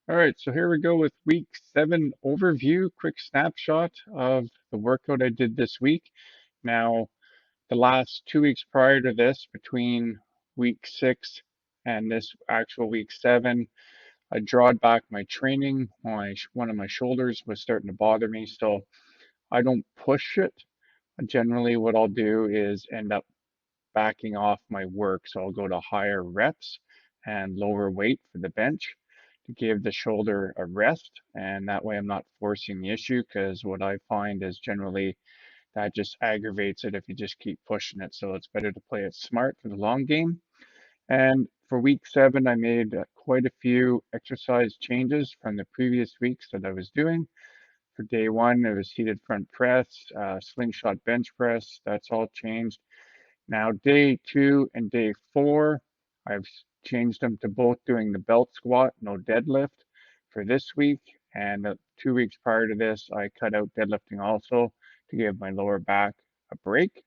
All right, so here we go with week 7 overview, quick snapshot of the workout I did this week. Now, the last 2 weeks prior to this, between week 6 and this actual week 7, I drawed back my training. One of my shoulders was starting to bother me, so I don't push it. Generally, what I'll do is end up backing off my work. So I'll go to higher reps and lower weight for the bench to give the shoulder a rest. And that way I'm not forcing the issue because what I find is generally that just aggravates it if you just keep pushing it. So it's better to play it smart for the long game. And for week 7, I made quite a few exercise changes from the previous weeks that I was doing. For day 1, it was seated front press, slingshot bench press. That's all changed. Now, day 2 and day 4, I've changed them to both doing the belt squat, no deadlift for this week. And 2 weeks prior to this, I cut out deadlifting also to give my lower back a break.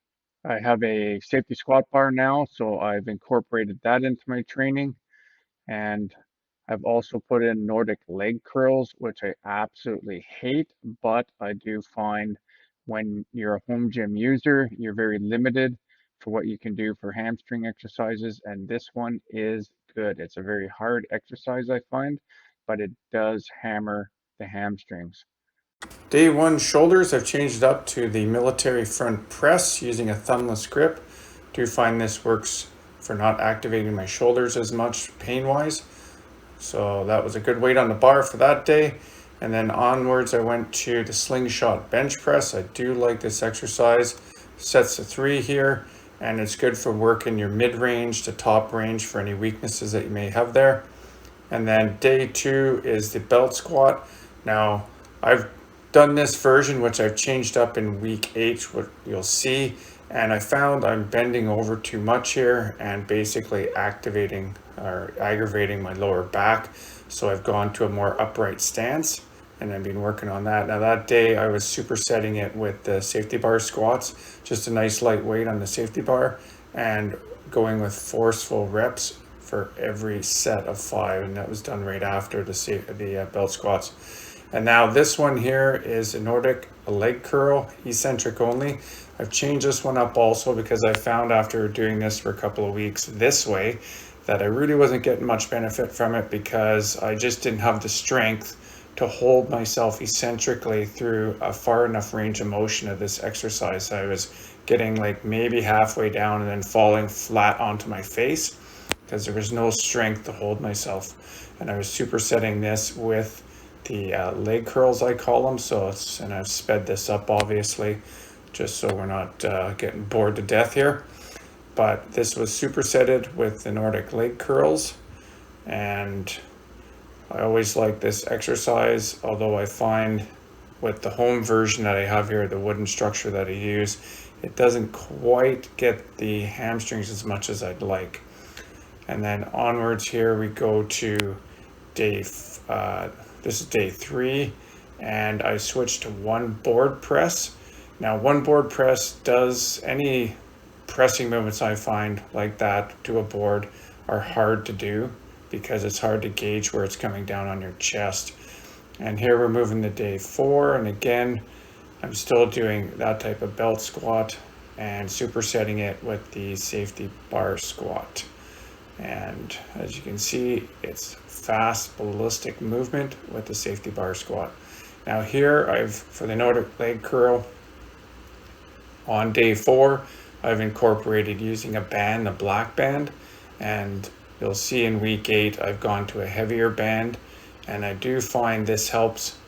I have a safety squat bar now, so I've incorporated that into my training. And I've also put in Nordic leg curls, which I absolutely hate, but I do find when you're a home gym user, you're very limited for what you can do for hamstring exercises, and this one is good. It's a very hard exercise, I find, but it does hammer the hamstrings. Day 1 shoulders, I've changed up to the military front press using a thumbless grip. Do find this works for not activating my shoulders as much pain wise. So that was a good weight on the bar for that day. And then onwards, I went to the slingshot bench press. I do like this exercise. Sets of 3 here, and it's good for working your mid range to top range for any weaknesses that you may have there. And then day 2 is the belt squat. Now, I've done this version, which I've changed up in week 8, what you'll see. And I found I'm bending over too much here and basically activating or aggravating my lower back. So I've gone to a more upright stance and I've been working on that. Now that day I was supersetting it with the safety bar squats, just a nice light weight on the safety bar and going with forceful reps for every set of 5, and that was done right after the belt squats. And now this one here is a Nordic leg curl, eccentric only. I've changed this one up also because I found after doing this for a couple of weeks this way that I really wasn't getting much benefit from it because I just didn't have the strength to hold myself eccentrically through a far enough range of motion of this exercise. I was getting like maybe halfway down and then falling flat onto my face because there was no strength to hold myself. And I was supersetting this with the leg curls, I call them. And I've sped this up obviously, just so we're not getting bored to death here. But this was supersetted with the Nordic leg curls, and I always like this exercise, although I find with the home version that I have here, the wooden structure that I use, it doesn't quite get the hamstrings as much as I'd like. And then onwards here we go to this is day 3, and I switched to one board press. Now one board press does any pressing movements I find like that to a board are hard to do because it's hard to gauge where it's coming down on your chest. And here we're moving to day 4, and again I'm still doing that type of belt squat and supersetting it with the safety bar squat. And as you can see, it's fast ballistic movement with the safety bar squat. Now here for the Nordic leg curl on day 4, I've incorporated using a band, a black band, and you'll see in week 8 I've gone to a heavier band, and I do find this helps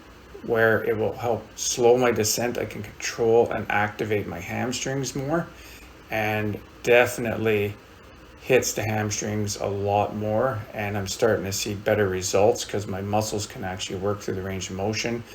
where it will help slow my descent. I can control and activate my hamstrings more, and definitely hits the hamstrings a lot more, and I'm starting to see better results because my muscles can actually work through the range of motion